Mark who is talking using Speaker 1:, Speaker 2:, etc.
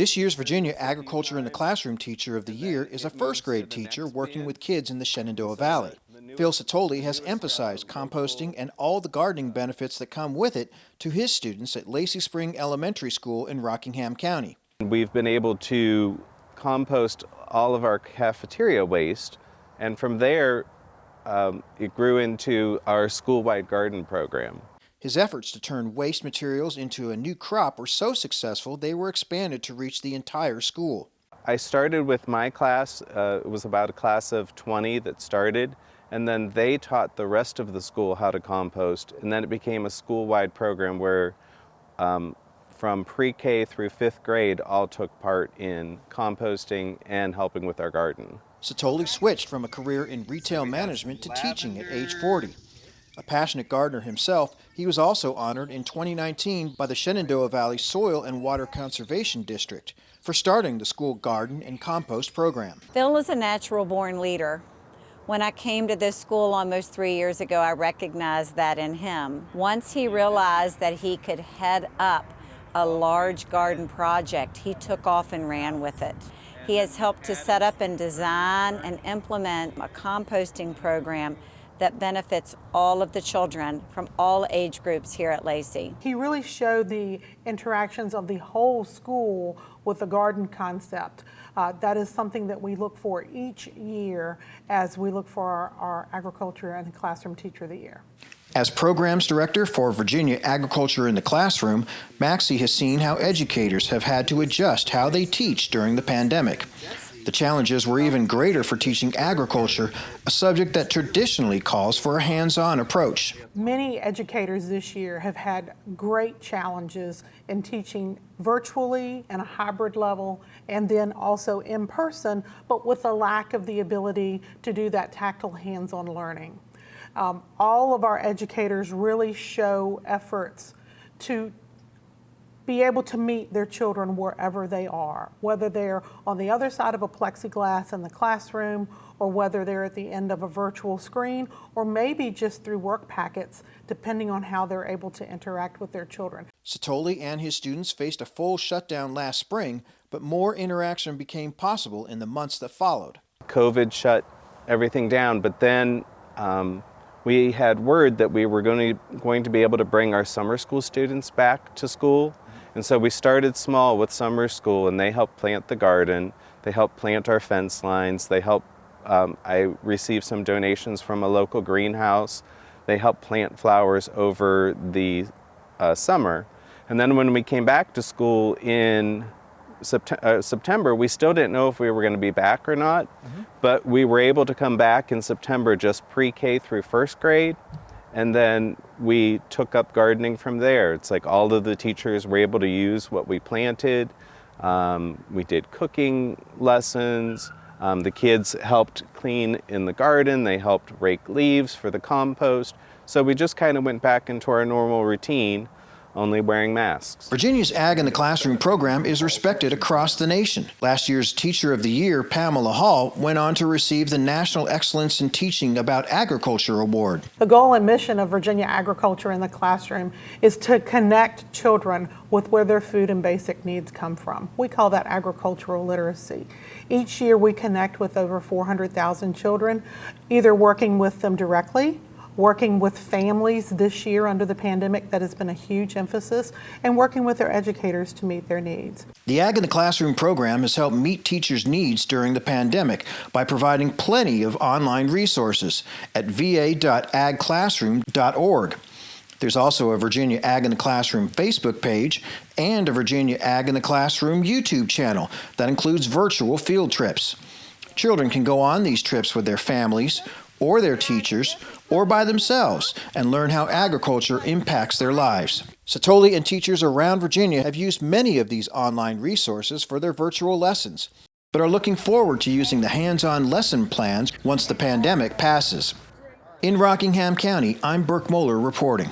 Speaker 1: This year's Virginia Agriculture in the Classroom Teacher of the Year is a first grade teacher working with kids in the Shenandoah Valley. Phil Satoli has emphasized composting and all the gardening benefits that come with it to his students at Lacey Spring Elementary School in Rockingham County.
Speaker 2: We've been able to compost all of our cafeteria waste, and from there it grew into our school-wide garden program.
Speaker 1: His efforts to turn waste materials into a new crop were so successful they were expanded to reach the entire school.
Speaker 2: I started with my class. It was about a class of 20 that started, and then they taught the rest of the school how to compost, and then it became a school-wide program where from pre-K through 5th grade all took part in composting and helping with our garden.
Speaker 1: Satoli switched from a career in retail management to teaching at age 40. A passionate gardener himself, he was also honored in 2019 by the Shenandoah Valley Soil and Water Conservation District for starting the school garden and compost program.
Speaker 3: Phil is a natural-born leader. When I came to this school almost 3 years ago, I recognized that in him. Once he realized that he could head up a large garden project, he took off and ran with it. He has helped to set up and design and implement a composting program that benefits all of the children from all age groups here at Lacey.
Speaker 4: He really showed the interactions of the whole school with the garden concept. That is something that we look for each year as we look for our Agriculture and Classroom Teacher of the Year.
Speaker 1: As Programs Director for Virginia Agriculture in the Classroom, Maxie has seen how educators have had to adjust how they teach during the pandemic. The challenges were even greater for teaching agriculture, a subject that traditionally calls for a hands-on approach.
Speaker 4: Many educators this year have had great challenges in teaching virtually and a hybrid level, and then also in person, but with a lack of the ability to do that tactile hands-on learning. All of our educators really show efforts to be able to meet their children wherever they are, whether they're on the other side of a plexiglass in the classroom, or whether they're at the end of a virtual screen, or maybe just through work packets, depending on how they're able to interact with their children.
Speaker 1: Satoli and his students faced a full shutdown last spring, but more interaction became possible in the months that followed.
Speaker 2: COVID shut everything down, but then we had word that we were going to be able to bring our summer school students back to school. And so we started small with summer school, and they helped plant the garden, they helped plant our fence lines, they helped, I received some donations from a local greenhouse, they helped plant flowers over the summer. And then when we came back to school in September, we still didn't know if we were going to be back or not, but we were able to come back in September just pre-K through 1st grade. And then we took up gardening from there. It's like all of the teachers were able to use what we planted. We did cooking lessons. The kids helped clean in the garden. They helped rake leaves for the compost. So we just kind of went back into our normal routine, only wearing masks.
Speaker 1: Virginia's Ag in the Classroom program is respected across the nation. Last year's Teacher of the Year, Pamela Hall, went on to receive the National Excellence in Teaching About Agriculture Award.
Speaker 4: The goal and mission of Virginia Agriculture in the Classroom is to connect children with where their food and basic needs come from. We call that agricultural literacy. Each year we connect with over 400,000 children, either working with them directly, working with families this year under the pandemic. That has been a huge emphasis, and working with their educators to meet their needs.
Speaker 1: The Ag in the Classroom program has helped meet teachers' needs during the pandemic by providing plenty of online resources at va.agclassroom.org. There's also a Virginia Ag in the Classroom Facebook page and a Virginia Ag in the Classroom YouTube channel that includes virtual field trips. Children can go on these trips with their families or their teachers, or by themselves, and learn how agriculture impacts their lives. Satoli and teachers around Virginia have used many of these online resources for their virtual lessons, but are looking forward to using the hands-on lesson plans once the pandemic passes. In Rockingham County, I'm Burke Moeller reporting.